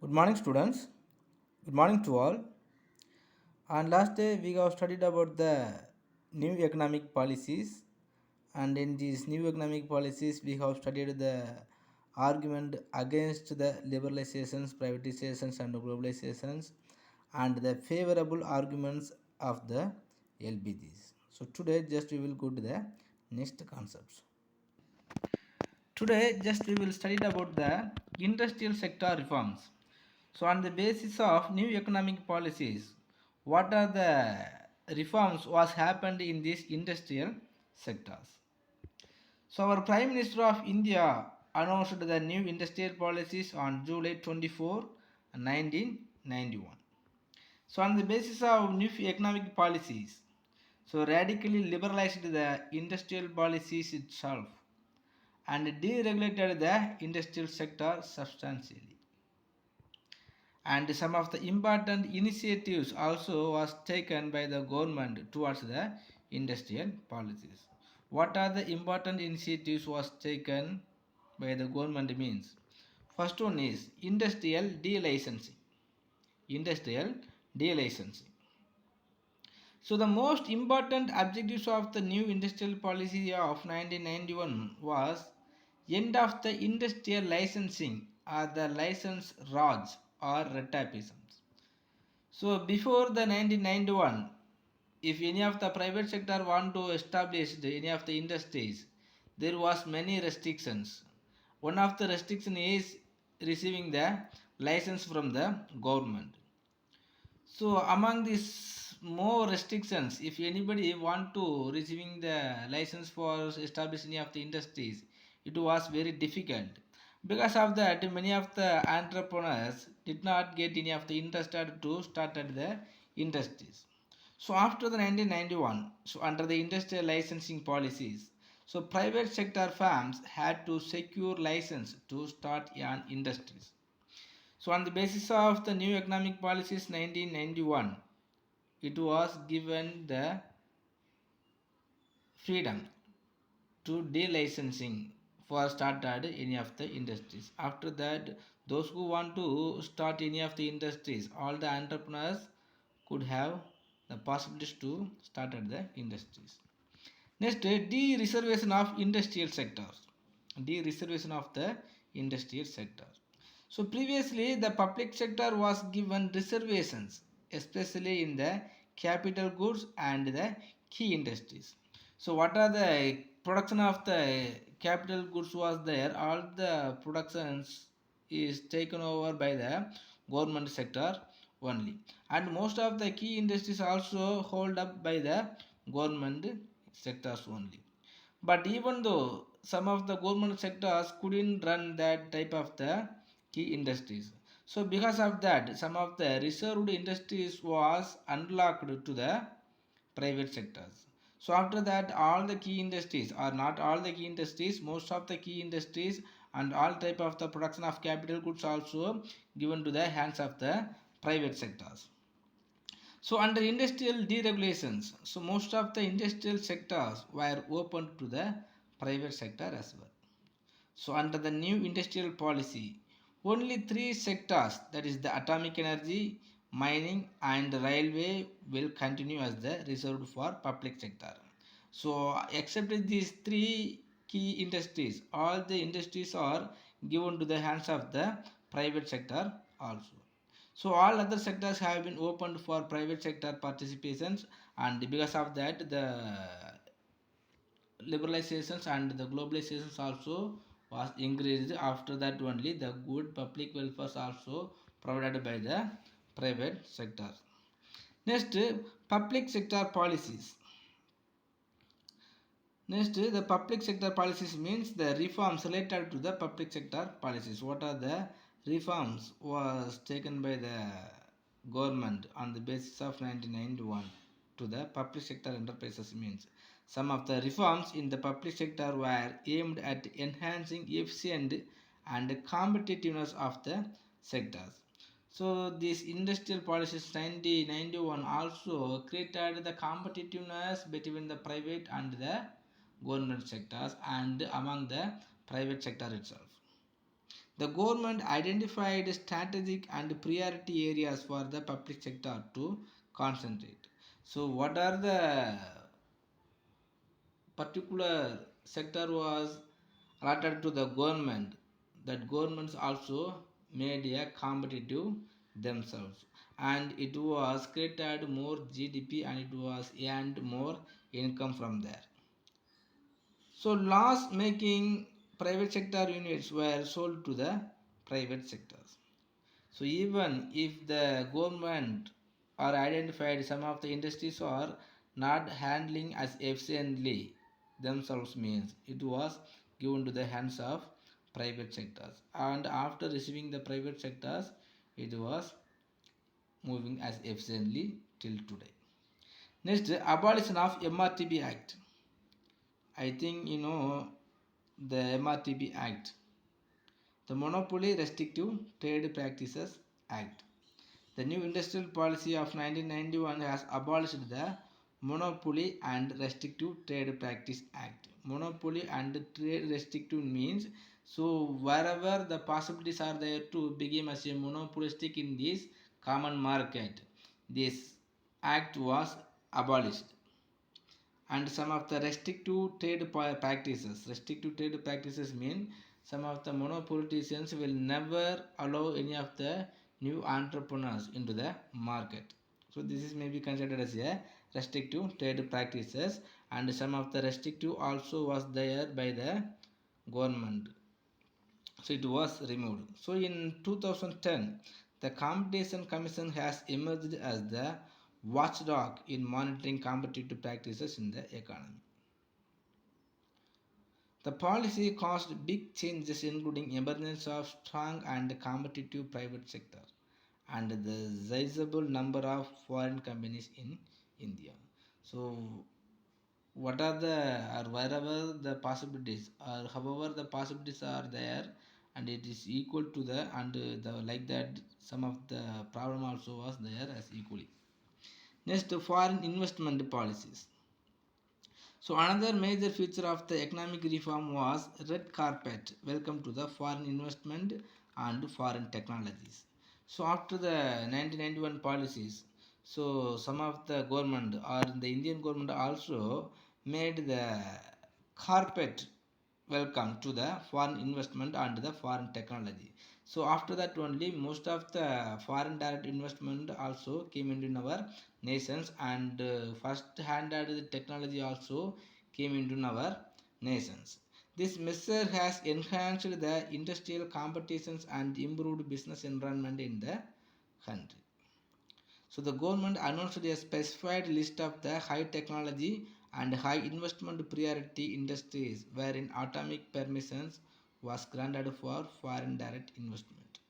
Good morning, students. Good morning to all. And last day we have studied about the new economic policies, and in these new economic policies we have studied the argument against the liberalizations, privatizations, and globalizations, and the favorable arguments of the LBGs. So today just we will go to the next concepts. Today, just we will study about the industrial sector reforms. So, on the basis of new economic policies, what are the reforms was happened in these industrial sectors? So, our Prime Minister of India announced the new industrial policies on July 24, 1991. So, on the basis of new economic policies, so radically liberalized the industrial policies itself and deregulated the industrial sector substantially. And some of the important initiatives also was taken by the government towards the industrial policies. What are the important initiatives was taken by the government means? First one is industrial delicensing. Industrial delicensing. So the most important objectives of the new industrial policy of 1991 was end of the industrial licensing or the license Raj or retapisms. So before the 1991, if any of the private sector want to establish any of the industries, there was many restrictions. One of the restriction is receiving the license from the government. So among these more restrictions, if anybody want to receiving the license for establishing any of the industries, it was very difficult. Because of that, many of the entrepreneurs did not get any of the interested to start at the industries. So after the 1991, so under the industrial licensing policies, so private sector firms had to secure license to start an industries. So on the basis of the new economic policies 1991, it was given the freedom to delicensing for started any of the industries. After that, those who want to start any of the industries, all the entrepreneurs could have the possibilities to start at the industries. Next, de-reservation of industrial sectors. De-reservation of the industrial sector. So previously the public sector was given reservations, especially in the capital goods and the key industries. So what are the production of the capital goods was there? All the productions is taken over by the government sector only, and most of the key industries also hold up by the government sectors only. But even though some of the government sectors couldn't run that type of the key industries, so because of that some of the reserved industries was unlocked to the private sectors. So after that, all the key industries, or not all the key industries, most of the key industries and all type of the production of capital goods also given to the hands of the private sectors. So under industrial deregulations, so most of the industrial sectors were open to the private sector as well. So under the new industrial policy, only three sectors, that is the atomic energy, mining and railway, will continue as the reserved for public sector. So except these three key industries, all the industries are given to the hands of the private sector also. So all other sectors have been opened for private sector participations, and because of that the liberalizations and the globalizations also was increased. After that only the good public welfare also provided by the private sector. Next, public sector policies. Next, the public sector policies means the reforms related to the public sector policies. What are the reforms was taken by the government on the basis of 1991 to the public sector enterprises means some of the reforms in the public sector were aimed at enhancing efficiency and competitiveness of the sectors. So these industrial policies 1991 also created the competitiveness between the private and the government sectors and among the private sector itself. The government identified strategic and priority areas for the public sector to concentrate. So, what are the particular sector was allotted to the government? That governments also made a competitive themselves, and it was created more GDP and it was earned more income from there. So loss making private sector units were sold to the private sectors. So even if the government or identified some of the industries are not handling as efficiently themselves, means it was given to the hands of private sectors, and after receiving the private sectors it was moving as efficiently till today. Next, abolition of MRTB Act. I think you know the MRTB Act, the Monopoly Restrictive Trade Practices Act. The new industrial policy of 1991 has abolished the Monopoly and Restrictive Trade Practice Act. Monopoly and trade restrictive means, so wherever the possibilities are there to become as a monopolistic in this common market, this act was abolished. And some of the restrictive trade practices. Restrictive trade practices mean some of the monopoliticians will never allow any of the new entrepreneurs into the market. So this is maybe considered as a restrictive trade practices, and some of the restrictive also was there by the government. So it was removed. So in 2010, the Competition Commission has emerged as the watchdog in monitoring competitive practices in the economy. The policy caused big changes, including emergence of strong and competitive private sector and the sizable number of foreign companies in India. So what are the, or wherever the possibilities, or however the possibilities are there, and it is equal to the, and the like that some of the problem also was there as equally. Next, foreign investment policies. So another major feature of the economic reform was red carpet welcome to the foreign investment and foreign technologies. So after the 1991 policies, so some of the government or the Indian government also made the carpet welcome to the foreign investment and the foreign technology. So after that only most of the foreign direct investment also came into our nations, and first handed technology also came into our nations. This measure has enhanced the industrial competitions and improved business environment in the country. So the government announced a specified list of the high technology and high investment priority industries wherein atomic permissions was granted for foreign direct investment.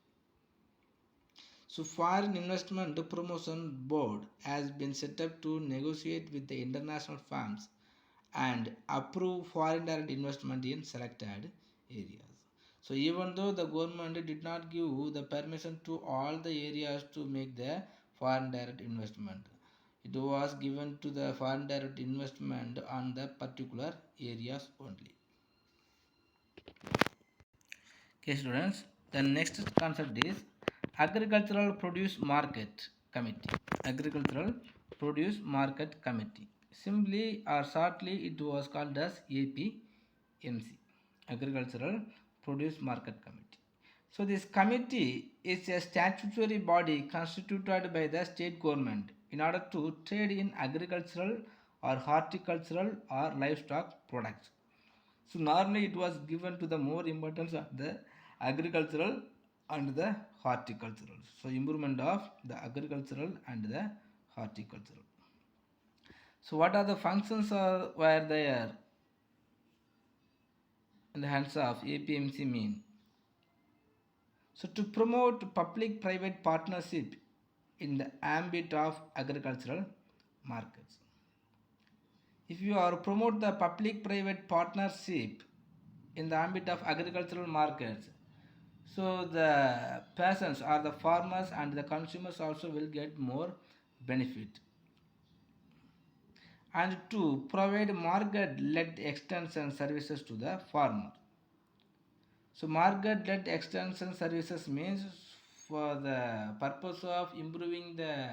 So foreign investment promotion board has been set up to negotiate with the international firms and approve foreign direct investment in selected areas. So even though the government did not give the permission to all the areas to make the foreign direct investment, it was given to the foreign direct investment on the particular areas only. Okay students, the next concept is Agricultural Produce Market Committee. Agricultural Produce Market Committee. Simply or shortly it was called as APMC, Agricultural Produce Market Committee. So this committee is a statutory body constituted by the state government in order to trade in agricultural or horticultural or livestock products. So normally it was given to the more importance of the agricultural and the horticultural. So improvement of the agricultural and the horticultural. So what are the functions were there in the hands of APMC mean? So to promote public-private partnership in the ambit of agricultural markets. If you are promote the public-private partnership in the ambit of agricultural markets, so the peasants or the farmers and the consumers also will get more benefit. And to provide market-led extension services to the farmer. So market-led extension services means for the purpose of improving the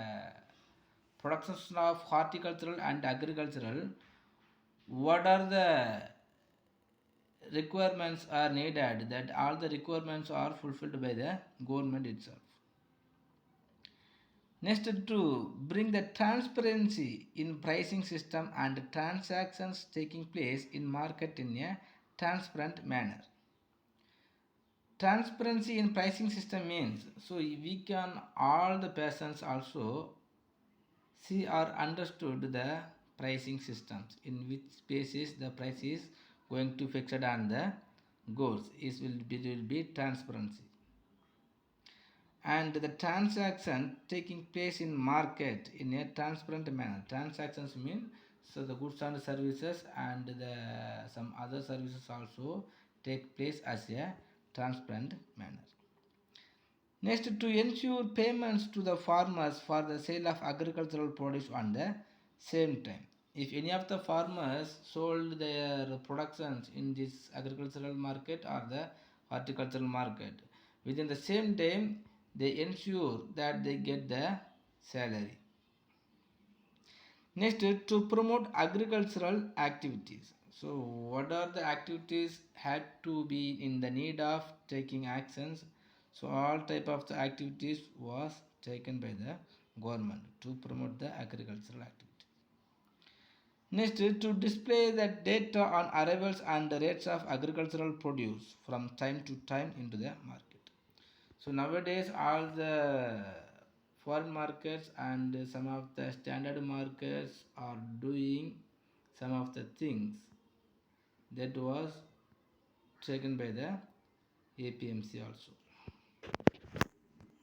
production of horticultural and agricultural, what are the requirements are needed, that all the requirements are fulfilled by the government itself. Next, to bring the transparency in pricing system and transactions taking place in market in a transparent manner. Transparency in pricing system means, so we can all the persons also see or understood the pricing systems in which basis the price is going to fixed on the goods is will be transparency. And the transaction taking place in market in a transparent manner. Transactions mean, so the goods and services and the some other services also take place as a transparent manner. Next, to ensure payments to the farmers for the sale of agricultural produce on the same time. If any of the farmers sold their productions in this agricultural market or the horticultural market, within the same time they ensure that they get the salary. Next, to promote agricultural activities. So what are the activities had to be in the need of taking actions? So all type of the activities was taken by the government to promote the agricultural activity. Next, to display the data on arrivals and the rates of agricultural produce from time to time into the market. So nowadays all the foreign markets and some of the standard markets are doing some of the things that was taken by the APMC also.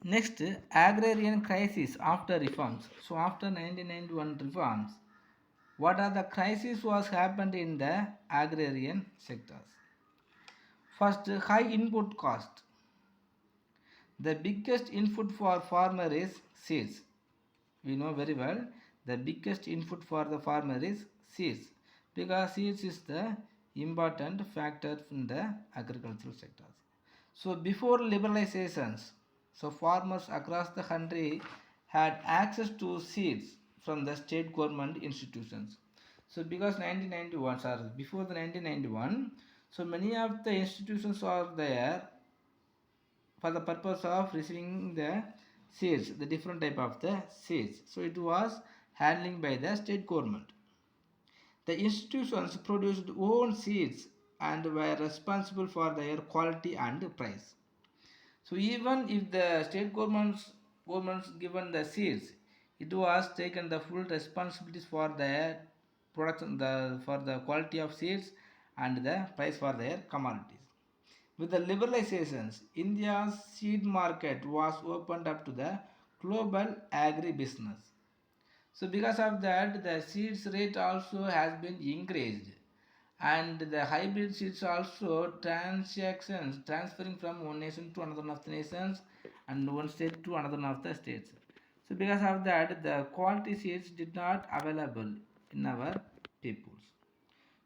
Next, agrarian crisis after reforms. So after 1991 reforms, what are the crises was happened in the agrarian sectors? First, high input cost. The biggest input for farmer is seeds. We know very well the biggest input for the farmer is seeds, because seeds is the important factor in the agricultural sectors. So before liberalizations, so farmers across the country had access to seeds from the state government institutions. So because 1991, sorry, before the 1991, so many of the institutions are there for the purpose of receiving the seeds, the different type of the seeds. So it was handling by the state government. The institutions produced own seeds and were responsible for their quality and price. So even if the state governments given the seeds, it was taken the full responsibilities for their production, for the quality of seeds and the price for their commodities. With the liberalizations, India's seed market was opened up to the global agribusiness. So because of that, the seeds rate also has been increased, and the hybrid seeds also transactions transferring from one nation to another of the nations and one state to another of the states. So because of that, the quality seeds did not available in our peoples.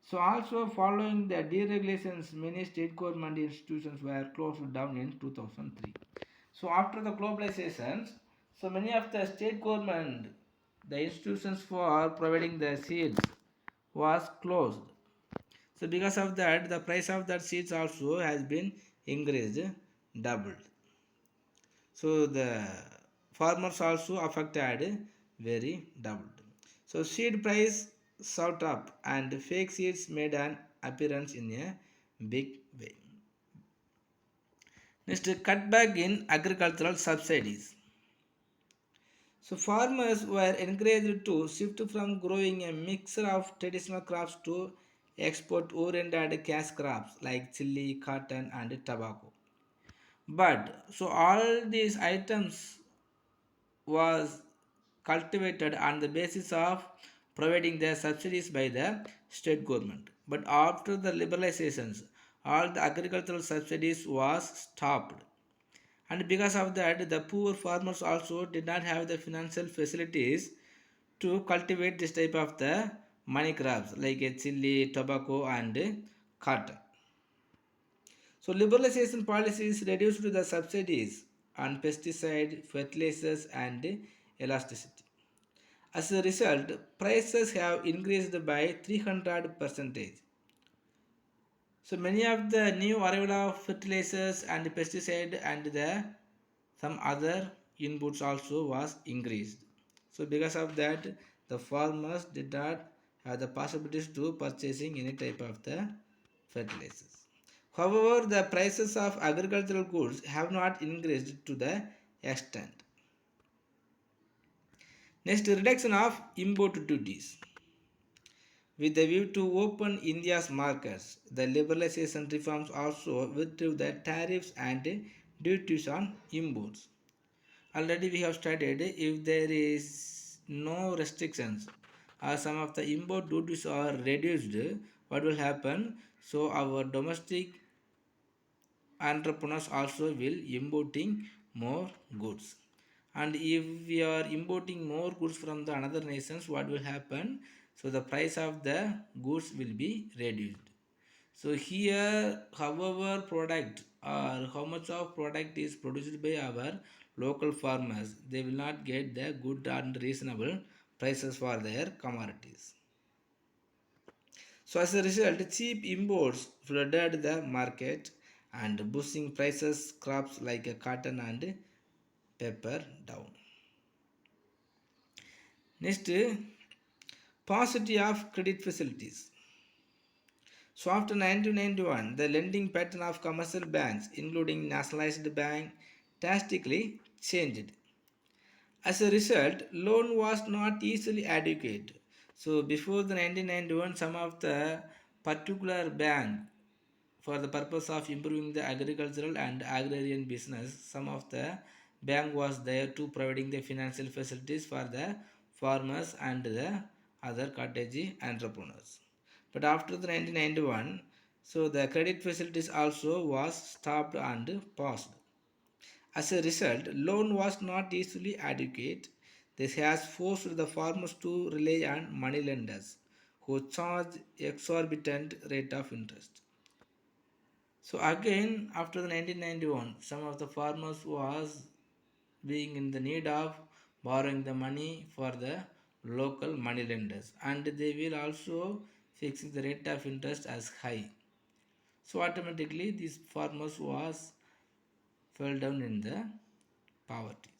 So also following the deregulations, many state government institutions were closed down in 2003. So after the globalizations, so many of the state government, the institutions for providing the seeds was closed. So because of that, the price of that seeds also has been increased, doubled. So the farmers also affected very doubled. So seed price shot up and fake seeds made an appearance in a big way. Next, cutback in agricultural subsidies. So farmers were encouraged to shift from growing a mixture of traditional crops to export-oriented cash crops like chili, cotton, and tobacco. But so all these items was cultivated on the basis of providing the subsidies by the state government. But after the liberalizations, all the agricultural subsidies was stopped, and because of that, the poor farmers also did not have the financial facilities to cultivate this type of the money crops like a chili, tobacco, and cotton. So liberalization policies reduced the subsidies on pesticide, fertilizers and elasticity. As a result, prices have increased by 300%. So many of the new arrival of fertilizers and pesticide and the some other inputs also was increased. So because of that, the farmers did not have the possibilities to purchasing any type of the fertilizers. However, the prices of agricultural goods have not increased to the extent. Next, reduction of import duties. With the view to open India's markets, the liberalization reforms also withdrew the tariffs and duties on imports. Already we have studied if there is no restrictions or some of the import duties are reduced, what will happen? So our domestic entrepreneurs also will importing more goods, and if we are importing more goods from the another nations, what will happen? So the price of the goods will be reduced. So here however product or how much of product is produced by our local farmers, they will not get the good and reasonable prices for their commodities. So as a result, cheap imports flooded the market and boosting prices crops like cotton and pepper down. Next, paucity of credit facilities. So after 1991, the lending pattern of commercial banks, including nationalized bank, drastically changed. As a result, loan was not easily adequate. So before the 1991, some of the particular bank for the purpose of improving the agricultural and agrarian business, some of the bank was there to providing the financial facilities for the farmers and the other cottage entrepreneurs. But after the 1991, so the credit facilities also was stopped and paused. As a result, loan was not easily adequate. This has forced the farmers to rely on money lenders who charge exorbitant rate of interest. So again, after the 1991, some of the farmers was being in the need of borrowing the money for the local money lenders, and they will also fix the rate of interest as high. So automatically these farmers was fell down in the poverty.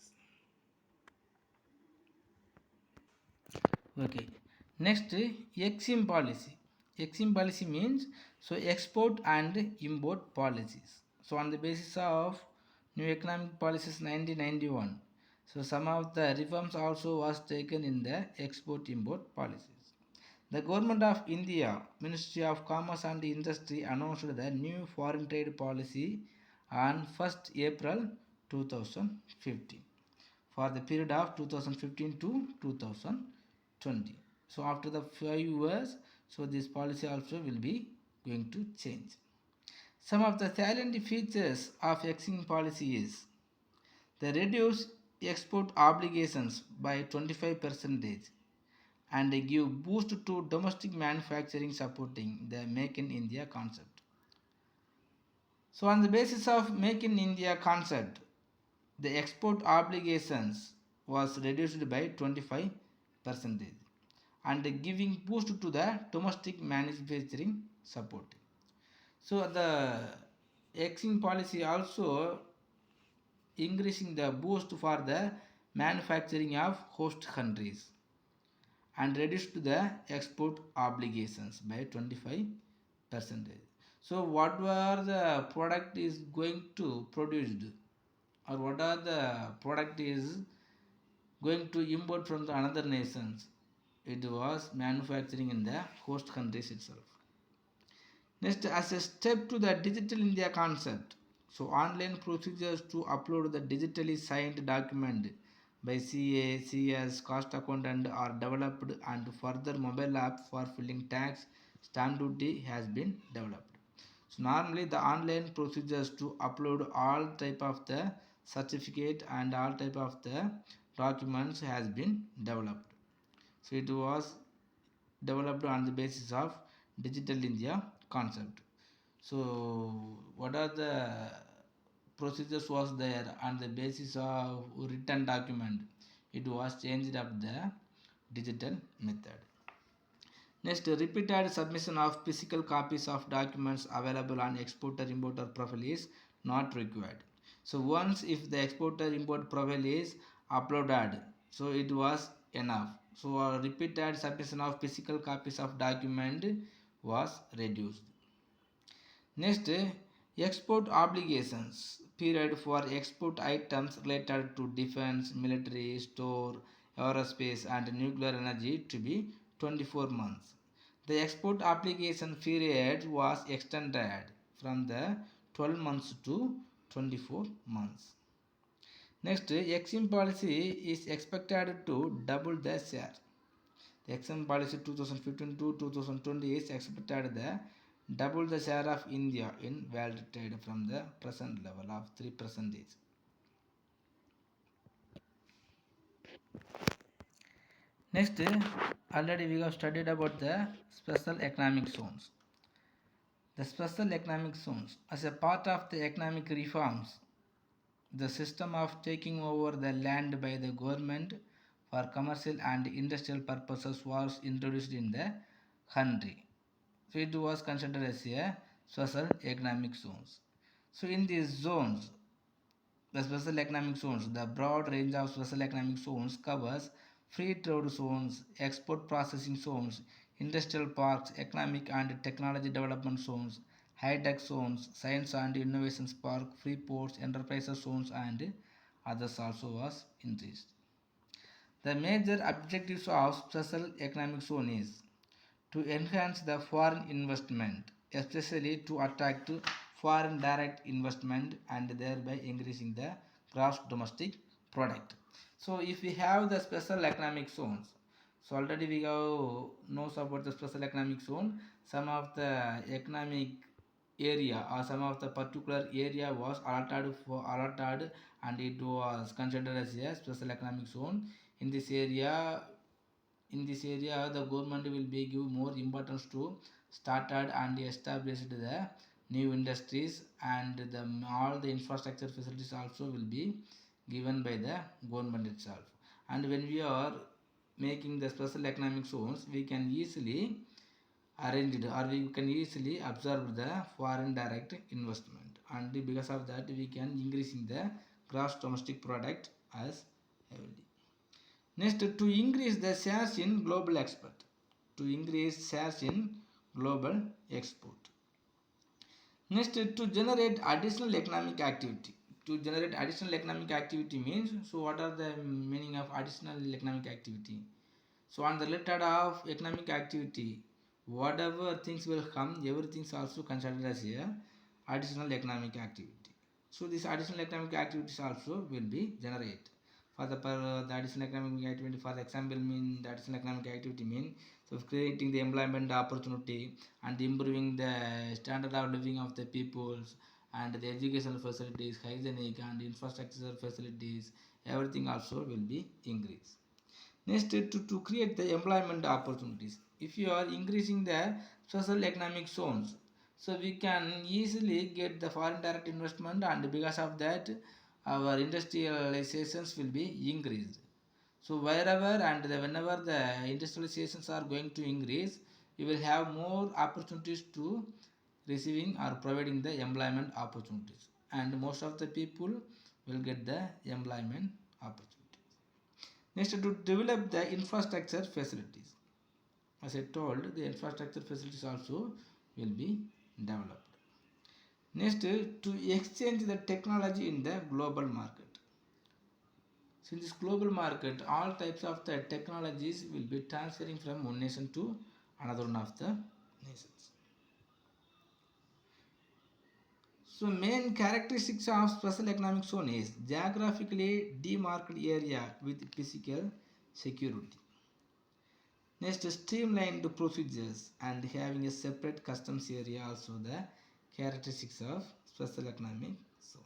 Okay. Next, EXIM policy. EXIM policy means so export and import policies. So on the basis of new economic policies 1991, so some of the reforms also was taken in the export import policies. The government of India, Ministry of Commerce and Industry announced the new foreign trade policy on 1st April 2015 for the period of 2015 to 2020. So after the 5 years, so this policy also will be going to change. Some of the salient features of existing policy is the reduce export obligations by 25% and give boost to domestic manufacturing supporting the Make in India concept. So on the basis of Make in India concept, the export obligations was reduced by 25% and giving boost to the domestic manufacturing support. So the existing policy also increasing the boost for the manufacturing of host countries and reduced the export obligations by 25%. So what were the product is going to produced, or what are the product is going to import from the another nations? It was manufacturing in the host countries itself. Next, as a step to the digital India concept, so online procedures to upload the digitally signed document by CA, CS, cost accountant are developed, and further mobile app for filling tax stamp duty has been developed. So normally the online procedures to upload all type of the certificate and all type of the documents has been developed. So it was developed on the basis of digital India concept. So what are the procedures was there on the basis of written document? It was changed up the digital method. Next, repeated submission of physical copies of documents available on exporter-importer profile is not required. So once if the exporter-import profile is uploaded, so it was enough. So repeated submission of physical copies of document was reduced. Next, export obligations period for export items related to defense, military, store, aerospace and nuclear energy to be 24 months. The export application period was extended from the 12 months to 24 months. Next, Exim policy is expected to double the share. The Exim policy 2015 to 2020 is expected to double the share of India in world trade from the present level of 3%. Next, already we have studied about the special economic zones. The special economic zones, as a part of the economic reforms, the system of taking over the land by the government for commercial and industrial purposes was introduced in the country. So it was considered as a special economic zones. So in these zones, the special economic zones, the broad range of special economic zones covers free trade zones, export processing zones, industrial parks, economic and technology development zones, high-tech zones, science and innovation park, free ports, enterprises zones and others also was increased. The major objectives of special economic zone is to enhance the foreign investment, especially to attract foreign direct investment and thereby increasing the gross domestic product. So if we have the special economic zones, so already we have knows about the special economic zone. Some of the economic area or some of the particular area was allotted and it was considered as a special economic zone. In this area, the government will be give more importance to started and established the new industries and all the infrastructure facilities also will be given by the government itself. And when we are making the special economic zones, we can easily arrange it or we can easily absorb the foreign direct investment, and because of that we can increasing the gross domestic product as heavily. Next, to increase the shares in global export. To increase shares in global export. Next, to generate additional economic activity. To generate additional economic activity means, so what are the meaning of additional economic activity? So on the related of economic activity, whatever things will come, everything is also considered as a additional economic activity. So these additional economic activities also will be generated. For the additional economic activity, for example, mean the additional economic activity mean, so creating the employment opportunity and improving the standard of living of the peoples and the educational facilities, hygienic and infrastructure facilities, everything also will be increased. Next, to create the employment opportunities. If you are increasing the social economic zones, so we can easily get the foreign direct investment, and because of that our industrializations will be increased. So wherever and whenever the industrializations are going to increase, you will have more opportunities to receiving or providing the employment opportunities, and most of the people will get the employment opportunities. Next, to develop the infrastructure facilities. As I told, the infrastructure facilities also will be developed. Next, to exchange the technology in the global market. So in this global market, all types of the technologies will be transferring from one nation to another one of the nations. So main characteristics of special economic zone is geographically demarked area with physical security. Next, streamlined procedures and having a separate customs area, also the characteristics of special economic zone.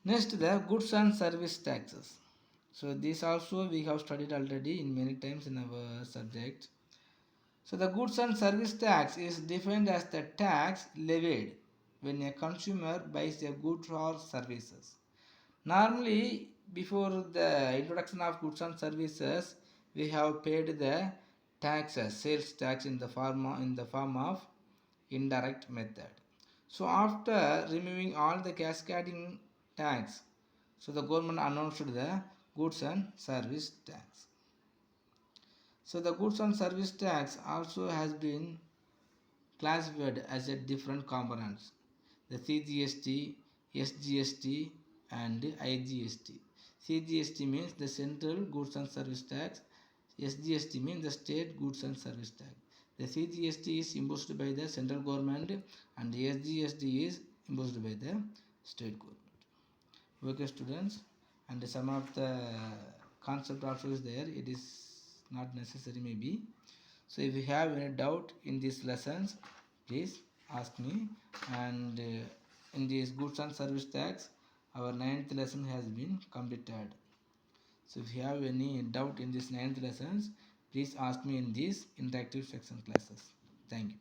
Next, the goods and service taxes. So this also we have studied already in many times in our subject. So the goods and service tax is defined as the tax levied when a consumer buys a good or services. Normally, before the introduction of goods and services, we have paid the taxes, sales tax in the form of indirect method. So after removing all the cascading tax, so the government announced the goods and service tax. So the goods and service tax also has been classified as a different components. The CGST, SGST and IGST. CGST means the Central Goods and Service Tax. SGST means the State Goods and Service Tax. The CGST is imposed by the central government and the SGST is imposed by the state government. Okay students, and some of the concept also is there, it is not necessary maybe. So if you have any doubt in these lessons, please ask me. And in this goods and service tax, our ninth lesson has been completed. So if you have any doubt in this ninth lessons, please ask me in these interactive section classes. Thank you.